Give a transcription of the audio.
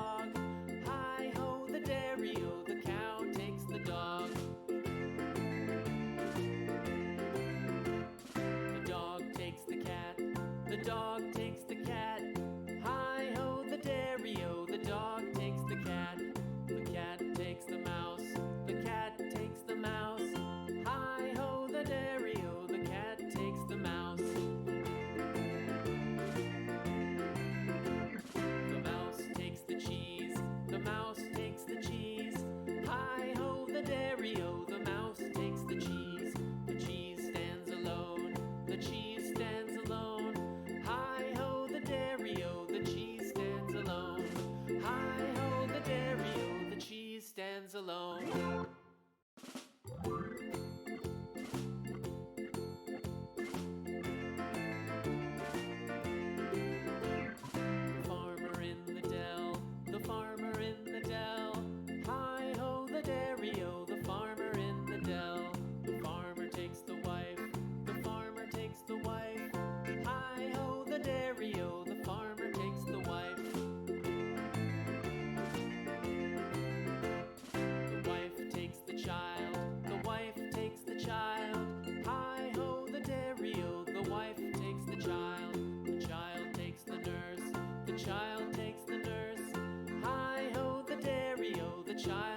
dog. Hi-ho, the dairy-o, the cow takes the dog. The dog takes the cat, the dog takes the cat. Hi-ho, the dairy-o, the dog takes the cat. The cat takes the mouse, the cat takes the mouse. Hi-ho, the dairy-o, the cat takes the mouse. The mouse takes the cheese, the mouse takes the cheese. Hi-ho, the dairy-o, the mouse takes the cheese. The cheese stands alone, the cheese stands alone. Hi-ho, the dairy-o, the cheese stands alone. Hi-ho, the dairy-o, the cheese stands alone. The farmer in the dell. Hi-ho, the dairy-o, the farmer in the dell. The farmer takes the wife, the farmer takes the wife. Hi-ho, the dairy-o, the farmer takes the wife. The wife takes the child, the wife takes the child. Hi-ho, the dairy-o, the wife takes the child. The child takes the nurse, the child takes the nurse. Hi-ho, the dairy-o, the child